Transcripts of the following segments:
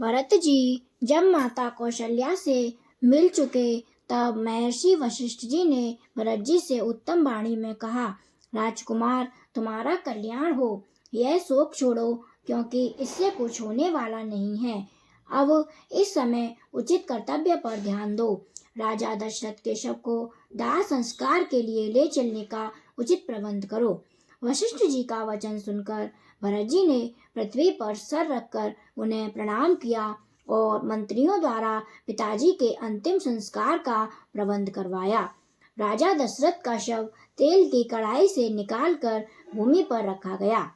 भरत जी जब माता कौशल्या से मिल चुके तब महर्षि वशिष्ठ जी ने भरत जी से उत्तम वाणी में कहा, राजकुमार, तुम्हारा कल्याण हो। यह शोक छोड़ो, क्योंकि इससे कुछ होने वाला नहीं है। अब इस समय उचित कर्तव्य पर ध्यान दो। राजा दशरथ के शव को दाह संस्कार के लिए ले चलने का उचित प्रबंध करो। वशिष्ठ जी का वचन सुनकर भरत जी ने पृथ्वी पर सर रखकर उन्हें प्रणाम किया और मंत्रियों द्वारा पिताजी के अंतिम संस्कार का प्रबंध करवाया। राजा दशरथ का शव तेल की कढ़ाई से निकालकर भूमि पर रखा गया।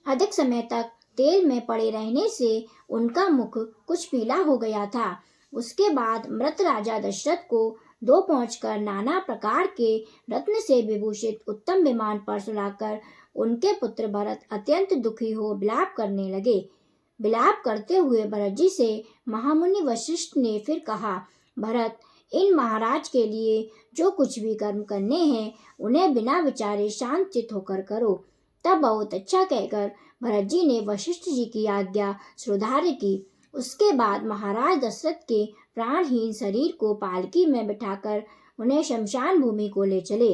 अधिक समय तक तेल में पड़े रहने से उनका मुख कुछ पीला हो गया था। उसके बाद मृत राजा दशरथ को दो पहुंचकर नाना प्रकार के रत्न से विभूषित उत्तम विमान पर सुलाकर उनके पुत्र भरत अत्यंत दुखी हो विलाप करने लगे। विलाप करते हुए भरत जी से महामुनि वशिष्ठ ने फिर कहा, भरत, इन महाराज के लिए जो कुछ भी कर्म करने हैं उन्हें बिना विचारे शांत चित्त होकर करो। तब बहुत अच्छा कहकर भरत जी ने वशिष्ठ जी की आज्ञा सुधार्य की। उसके बाद महाराज दशरथ के प्राणहीन शरीर को पालकी में बिठाकर उन्हें शमशान भूमि को ले चले।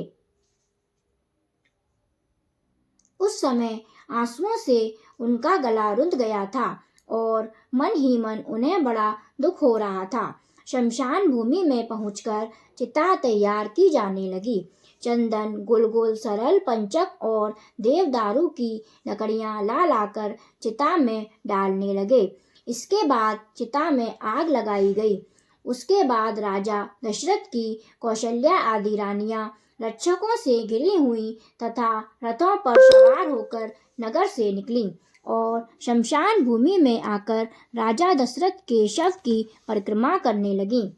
उस समय आंसुओं से उनका गला रुंध गया था और मन ही मन उन्हें बड़ा दुख हो रहा था। शमशान भूमि में पहुंचकर चिता तैयार की जाने लगी। चंदन, गुलगुल, सरल, पंचक और देवदारू की लकड़ियां ला लाकर चिता में डालने लगे। इसके बाद चिता में आग लगाई गई। उसके बाद राजा दशरथ की कौशल्या आदि रानियां रक्षकों से घिरी हुई तथा रथों पर सवार होकर नगर से निकलीं और शमशान भूमि में आकर राजा दशरथ के शव की परिक्रमा करने लगीं।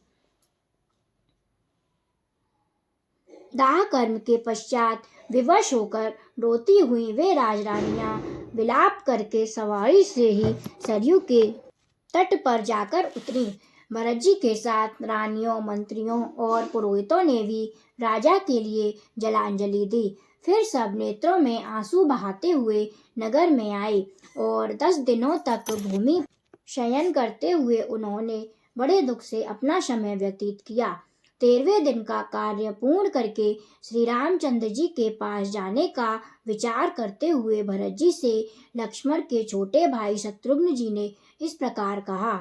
दाह कर्म के पश्चात विवश होकर रोती हुई वे राजरानियां विलाप करके सवारी से ही सरयू के तट पर जाकर उतरी। भरत जी के साथ रानियों, मंत्रियों और पुरोहितों ने भी राजा के लिए जलांजलि दी। फिर सब नेत्रों में आंसू बहाते हुए नगर में आए और 10 दिनों तक भूमि शयन करते हुए उन्होंने बड़े दुख से अपना समय व्यतीत किया। 13वें दिन का कार्य पूर्ण करके श्री रामचंद्र जी के पास जाने का विचार करते हुए भरत जी से लक्ष्मण के छोटे भाई शत्रुघ्न जी ने इस प्रकार कहा,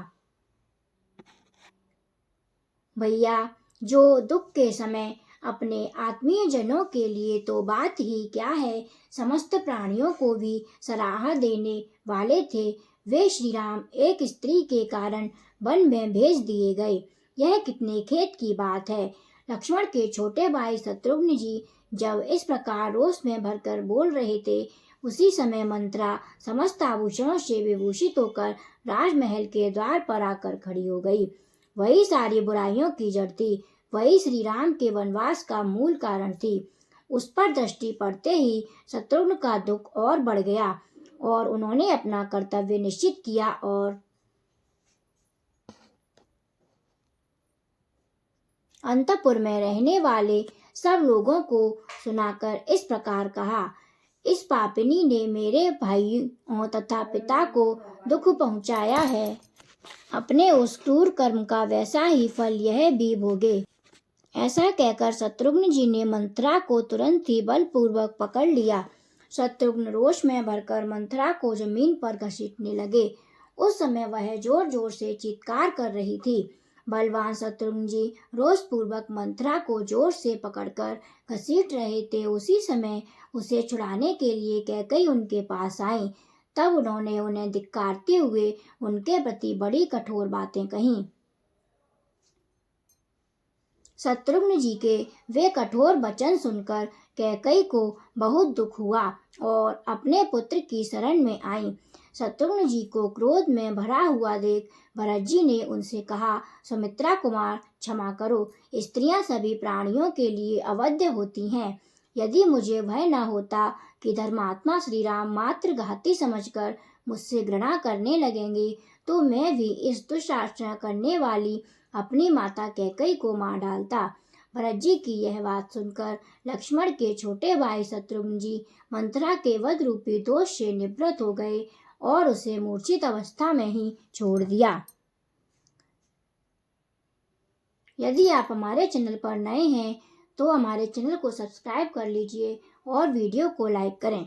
भैया, जो दुख के समय अपने आत्मीय जनों के लिए तो बात ही क्या है, समस्त प्राणियों को भी सराह देने वाले थे, वे श्री राम एक स्त्री के कारण वन में भेज दिए गए। यह कितने खेद की बात है। लक्ष्मण के छोटे भाई शत्रुघ्न जी जब इस प्रकार रोष में भरकर बोल रहे थे, उसी समय मंत्रा समस्त आभूषणों से विभूषित होकर राजमहल के द्वार पर आकर खड़ी हो गई। वही सारी बुराइयों की जड़ थी, वही श्री राम के वनवास का मूल कारण थी। उस पर दृष्टि पड़ते ही शत्रुघ्न का दुख और बढ़ गया और उन्होंने अपना कर्तव्य निश्चित किया और अंतपुर में रहने वाले सब लोगों को सुनाकर इस प्रकार कहा, इस पापिनी ने मेरे भाइयों तथा पिता को दुख पहुंचाया है। अपने उस क्रूर कर्म का वैसा ही फल यह भी भोगे। ऐसा कहकर शत्रुघ्न जी ने मंथरा को तुरंत ही बलपूर्वक पकड़ लिया। शत्रुघ्न रोष में भरकर मंथरा को जमीन पर घसीटने लगे। उस समय वह जोर जोर से चीत्कार कर रही थी। बलवान शत्रुघ्न जी रोषपूर्वक मंथरा को जोर से पकड़कर घसीट रहे थे। उसी समय उसे छुड़ाने के लिए कैकेयी उनके पास आई। तब उन्होंने उन्हें धिक्कारते हुए उनके प्रति बड़ी कठोर बातें कहीं। शत्रुघ्न जी के वे कठोर वचन सुनकर कैकेयी को बहुत दुख हुआ और अपने पुत्र की शरण में आई। शत्रुघ्न जी को क्रोध में भरा हुआ देख भरत जी ने उनसे कहा, सुमित्रा कुमार, क्षमा करो। स्त्रियां सभी प्राणियों के लिए अवध्य होती हैं। यदि मुझे भय न होता कि धर्मात्मा श्री राम मात्र घाती समझकर मुझसे घृणा करने लगेंगे, तो मैं भी इस दुष्टाचरण करने वाली अपनी माता कैकेयी को मार डालता। भरत जी की यह बात सुनकर लक्ष्मण के छोटे भाई शत्रुघ्न जी मंथरा के वध रूपी दोष से निवृत्त हो गए और उसे मूर्छित अवस्था में ही छोड़ दिया। यदि आप हमारे चैनल पर नए हैं तो हमारे चैनल को सब्सक्राइब कर लीजिए और वीडियो को लाइक करें।